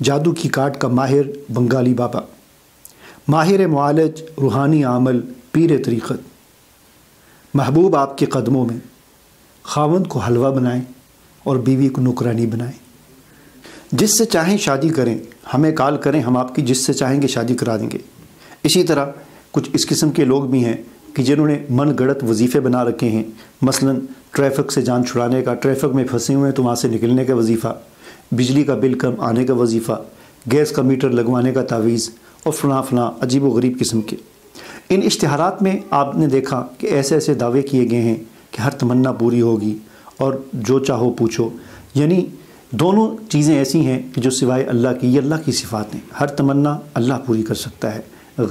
جادو کی کاٹ کا ماہر بنگالی بابا، ماہر معالج روحانی عامل پیر طریقت، محبوب آپ کے قدموں میں، خاوند کو حلوہ بنائیں اور بیوی کو نوکرانی بنائیں، جس سے چاہیں شادی کریں، ہمیں کال کریں، ہم آپ کی جس سے چاہیں گے شادی کرا دیں گے۔ اسی طرح کچھ اس قسم کے لوگ بھی ہیں کہ جنہوں نے من گڑت وظیفے بنا رکھے ہیں، مثلا ٹریفک سے جان چھڑانے کا، ٹریفک میں پھنسے ہوئے ہیں تو وہاں سے نکلنے کا وظیفہ، بجلی کا بل کم آنے کا وظیفہ، گیس کا میٹر لگوانے کا تعویذ اور فلاں فلاں عجیب و غریب قسم کے۔ ان اشتہارات میں آپ نے دیکھا کہ ایسے ایسے دعوے کیے گئے ہیں کہ ہر تمنا پوری ہوگی اور جو چاہو پوچھو، یعنی دونوں چیزیں ایسی ہیں کہ جو سوائے اللہ کی، یہ اللہ کی صفات ہیں، ہر تمنا اللہ پوری کر سکتا ہے،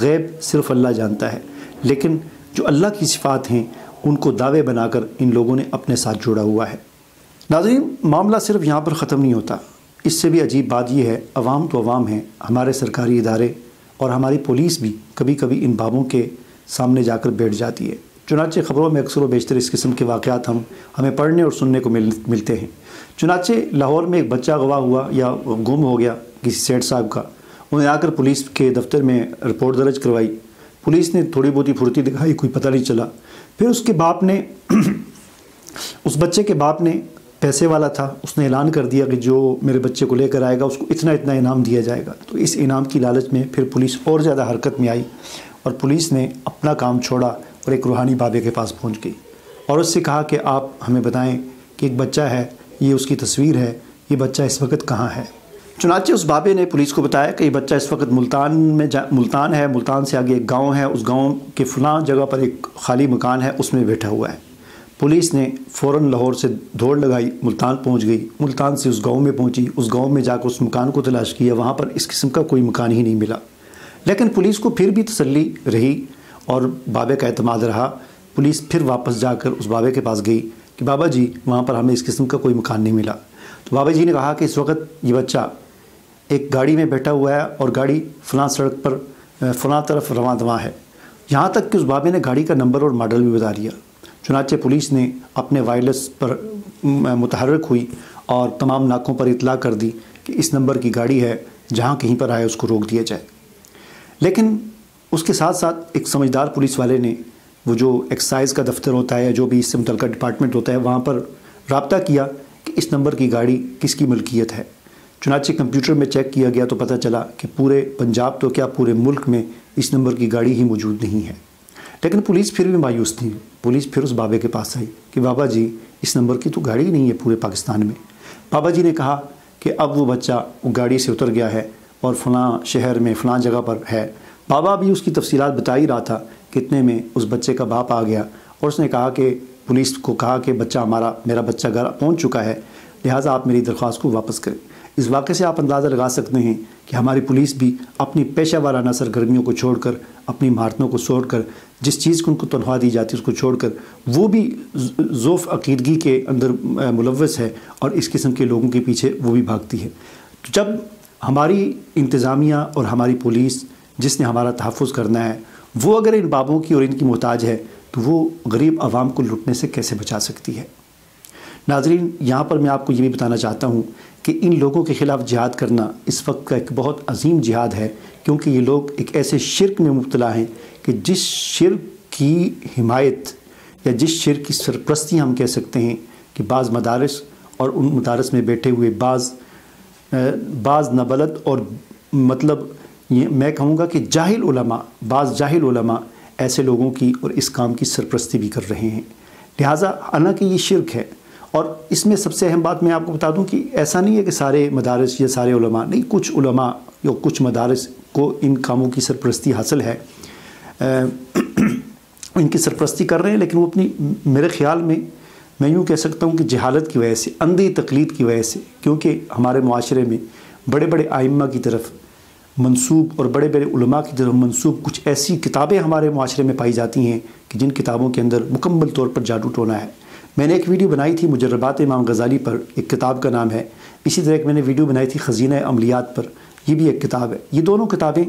غیب صرف اللہ جانتا ہے، لیکن جو اللہ کی صفات ہیں ان کو دعوے بنا کر ان لوگوں نے اپنے ساتھ جوڑا ہوا ہے۔ ناظرین، معاملہ صرف یہاں پر ختم نہیں ہوتا، اس سے بھی عجیب بات یہ ہے، عوام تو عوام ہیں، ہمارے سرکاری ادارے اور ہماری پولیس بھی کبھی کبھی ان بابوں کے سامنے جا کر بیٹھ جاتی ہے۔ چنانچہ خبروں میں اکثر و بیشتر اس قسم کے واقعات ہمیں پڑھنے اور سننے کو ملتے ہیں۔ چنانچہ لاہور میں ایک بچہ اغوا ہوا یا گم ہو گیا کسی سیٹ صاحب کا، انہیں آ کر پولیس کے دفتر میں رپورٹ درج کروائی، پولیس نے تھوڑی بہت ہی پھرتی دکھائی، کوئی پتہ نہیں چلا۔ پھر اس کے باپ نے اس بچے کے باپ نے، پیسے والا تھا، اس نے اعلان کر دیا کہ جو میرے بچے کو لے کر آئے گا اس کو اتنا اتنا انعام دیا جائے گا۔ تو اس انعام کی لالچ میں پھر پولیس اور زیادہ حرکت میں آئی اور پولیس نے اپنا کام چھوڑا اور ایک روحانی بابے کے پاس پہنچ گئی اور اس سے کہا کہ آپ ہمیں بتائیں کہ ایک بچہ ہے، یہ اس کی تصویر ہے، یہ بچہ اس وقت کہاں ہے؟ چنانچہ اس بابے نے پولیس کو بتایا کہ یہ بچہ اس وقت ملتان ہے، ملتان سے آگے ایک گاؤں ہے، اس گاؤں کے فلاں جگہ پر ایک خالی مکان ہے، اس میں بیٹھا ہوا ہے۔ پولیس نے فوراً لاہور سے دوڑ لگائی، ملتان پہنچ گئی، ملتان سے اس گاؤں میں پہنچی، اس گاؤں میں جا کر اس مکان کو تلاش کیا، وہاں پر اس قسم کا کوئی مکان ہی نہیں ملا۔ لیکن پولیس کو پھر بھی تسلی رہی اور بابے کا اعتماد رہا، پولیس پھر واپس جا کر اس بابے کے پاس گئی کہ بابا جی وہاں پر ہمیں اس قسم کا کوئی مکان نہیں ملا۔ تو بابا جی نے کہا کہ اس وقت یہ بچہ ایک گاڑی میں بیٹھا ہوا ہے اور گاڑی فلاں سڑک پر فلاں طرف رواں دواں ہے، یہاں تک کہ اس بابے نے گاڑی کا نمبر اور ماڈل بھی بتا دیا۔ چنانچہ پولیس نے اپنے وائرلیس پر متحرک ہوئی اور تمام ناکوں پر اطلاع کر دی کہ اس نمبر کی گاڑی ہے، جہاں کہیں پر آئے اس کو روک دیا جائے۔ لیکن اس کے ساتھ ساتھ ایک سمجھدار پولیس والے نے وہ جو ایکسائز کا دفتر ہوتا ہے یا جو بھی اس سے متعلقہ ڈپارٹمنٹ ہوتا ہے وہاں پر رابطہ کیا کہ اس نمبر کی گاڑی کس کی ملکیت ہے۔ چنانچہ کمپیوٹر میں چیک کیا گیا تو پتہ چلا کہ پورے پنجاب تو کیا پورے ملک میں اس نمبر کی گاڑی ہی موجود نہیں ہے۔ لیکن پولیس پھر بھی مایوس نہیں، پولیس پھر اس بابے کے پاس آئی کہ بابا جی اس نمبر کی تو گاڑی نہیں ہے پورے پاکستان میں۔ بابا جی نے کہا کہ اب وہ بچہ وہ گاڑی سے اتر گیا ہے اور فلاں شہر میں فلاں جگہ پر ہے۔ بابا بھی اس کی تفصیلات بتا ہی رہا تھا کہ اتنے میں اس بچے کا باپ آ گیا اور اس نے کہا کہ پولیس کو کہا کہ بچہ میرا بچہ گھر پہنچ چکا ہے، لہٰذا آپ میری درخواست کو واپس کریں۔ اس واقعے سے آپ اندازہ لگا سکتے ہیں کہ ہماری پولیس بھی اپنی پیشہ وارانہ سرگرمیوں کو چھوڑ کر، اپنی مہارتوں کو چھوڑ کر، جس چیز کو ان کو تنخواہ دی جاتی ہے اس کو چھوڑ کر، وہ بھی ذوف عقیدگی کے اندر ملوث ہے اور اس قسم کے لوگوں کے پیچھے وہ بھی بھاگتی ہے۔ جب ہماری انتظامیہ اور ہماری پولیس جس نے ہمارا تحفظ کرنا ہے وہ اگر ان بابوں کی اور ان کی محتاج ہے تو وہ غریب عوام کو لٹنے سے کیسے بچا سکتی ہے؟ ناظرین، یہاں پر میں آپ کو یہ بھی بتانا چاہتا ہوں کہ ان لوگوں کے خلاف جہاد کرنا اس وقت کا ایک بہت عظیم جہاد ہے، کیونکہ یہ لوگ ایک ایسے شرک میں مبتلا ہیں کہ جس شرک کی حمایت یا جس شرک کی سرپرستی ہم کہہ سکتے ہیں کہ بعض مدارس اور ان مدارس میں بیٹھے ہوئے بعض نابلد اور مطلب یہ میں کہوں گا کہ بعض جاہل علماء ایسے لوگوں کی اور اس کام کی سرپرستی بھی کر رہے ہیں۔ لہٰذا حالانکہ یہ شرک ہے، اور اس میں سب سے اہم بات میں آپ کو بتا دوں کہ ایسا نہیں ہے کہ سارے مدارس یا سارے علماء نہیں، کچھ علماء یا کچھ مدارس کو ان کاموں کی سرپرستی حاصل ہے، ان کی سرپرستی کر رہے ہیں، لیکن وہ اپنی میرے خیال میں یوں کہہ سکتا ہوں کہ جہالت کی وجہ سے، اندھی تقلید کی وجہ سے، کیونکہ ہمارے معاشرے میں بڑے بڑے ائمہ کی طرف منسوب اور بڑے بڑے علماء کی طرف منسوب کچھ ایسی کتابیں ہمارے معاشرے میں پائی جاتی ہیں کہ جن کتابوں کے اندر مکمل طور پر جادو ٹونا ہے۔ میں نے ایک ویڈیو بنائی تھی مجربات امام غزالی پر، ایک کتاب کا نام ہے، اسی طرح ایک میں نے ویڈیو بنائی تھی خزینہ عملیات پر، یہ بھی ایک کتاب ہے۔ یہ دونوں کتابیں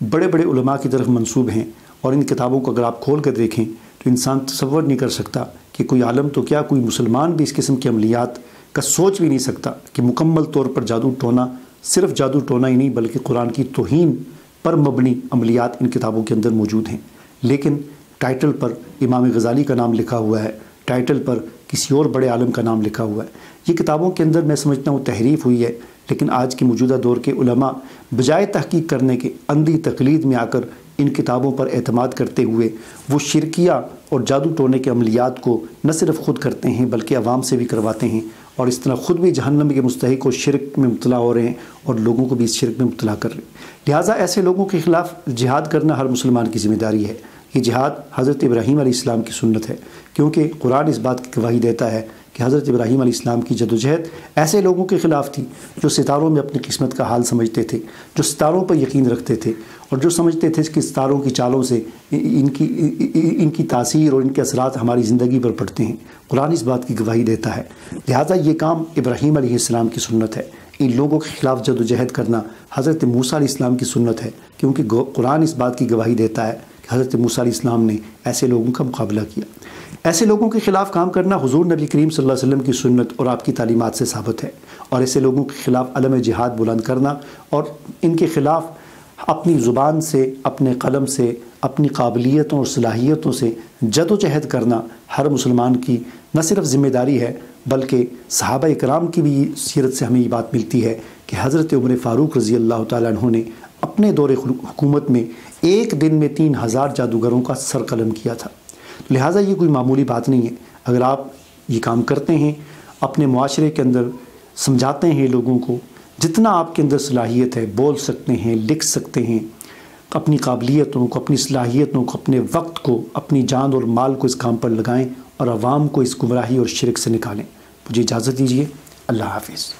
بڑے بڑے علماء کی طرف منسوب ہیں، اور ان کتابوں کو اگر آپ کھول کر دیکھیں تو انسان تصور نہیں کر سکتا کہ کوئی عالم تو کیا کوئی مسلمان بھی اس قسم کی عملیات کا سوچ بھی نہیں سکتا کہ مکمل طور پر جادو ٹونا صرف جادو ٹونا ہی نہیں بلکہ قرآن کی توہین پر مبنی عملیات ان کتابوں کے اندر موجود ہیں، لیکن ٹائٹل پر امام غزالی کا نام لکھا ہوا ہے، ٹائٹل پر کسی اور بڑے عالم کا نام لکھا ہوا ہے۔ یہ کتابوں کے اندر میں سمجھتا ہوں تحریف ہوئی ہے، لیکن آج کے موجودہ دور کے علماء بجائے تحقیق کرنے کے اندھی تقلید میں آ کر ان کتابوں پر اعتماد کرتے ہوئے وہ شرکیہ اور جادو ٹونے کے عملیات کو نہ صرف خود کرتے ہیں بلکہ عوام سے بھی کرواتے ہیں، اور اس طرح خود بھی جہنم کے مستحق و شرک میں مبتلا ہو رہے ہیں اور لوگوں کو بھی اس شرک میں مبتلا کر رہے ہیں۔ لہٰذا ایسے لوگوں کے خلاف جہاد کرنا ہر مسلمان کی ذمہ داری ہے۔ یہ جہاد حضرت ابراہیم علیہ السلام کی سنت ہے، کیونکہ قرآن اس بات کی گواہی دیتا ہے کہ حضرت ابراہیم علیہ السلام کی جدوجہد ایسے لوگوں کے خلاف تھی جو ستاروں میں اپنی قسمت کا حال سمجھتے تھے، جو ستاروں پر یقین رکھتے تھے اور جو سمجھتے تھے کہ ستاروں کی چالوں سے ان کی تاثیر اور ان کے اثرات ہماری زندگی پر پڑتے ہیں۔ قرآن اس بات کی گواہی دیتا ہے، لہٰذا یہ کام ابراہیم علیہ السلام کی سنت ہے۔ ان لوگوں کے خلاف جدوجہد کرنا حضرت موسیٰ علیہ السلام کی سنت ہے، کیونکہ قرآن اس بات کی گواہی دیتا ہے کہ حضرت موسیٰ علیہ السلام نے ایسے لوگوں کا مقابلہ کیا۔ ایسے لوگوں کے خلاف کام کرنا حضور نبی کریم صلی اللہ علیہ وسلم کی سنت اور آپ کی تعلیمات سے ثابت ہے، اور ایسے لوگوں کے خلاف علم جہاد بلند کرنا اور ان کے خلاف اپنی زبان سے، اپنے قلم سے، اپنی قابلیتوں اور صلاحیتوں سے جد و جہد کرنا ہر مسلمان کی نہ صرف ذمہ داری ہے بلکہ صحابہ اکرام کی بھی سیرت سے ہمیں یہ بات ملتی ہے کہ حضرت عمر فاروق رضی اللہ تعالیٰ عنہ نے اپنے دور حکومت میں ایک دن میں 3000 جادوگروں کا سر قلم کیا تھا۔ لہٰذا یہ کوئی معمولی بات نہیں ہے۔ اگر آپ یہ کام کرتے ہیں، اپنے معاشرے کے اندر سمجھاتے ہیں لوگوں کو، جتنا آپ کے اندر صلاحیت ہے، بول سکتے ہیں، لکھ سکتے ہیں، اپنی قابلیتوں کو، اپنی صلاحیتوں کو، اپنے وقت کو، اپنی جان اور مال کو اس کام پر لگائیں اور عوام کو اس گمراہی اور شرک سے نکالیں۔ مجھے اجازت دیجیے، اللہ حافظ۔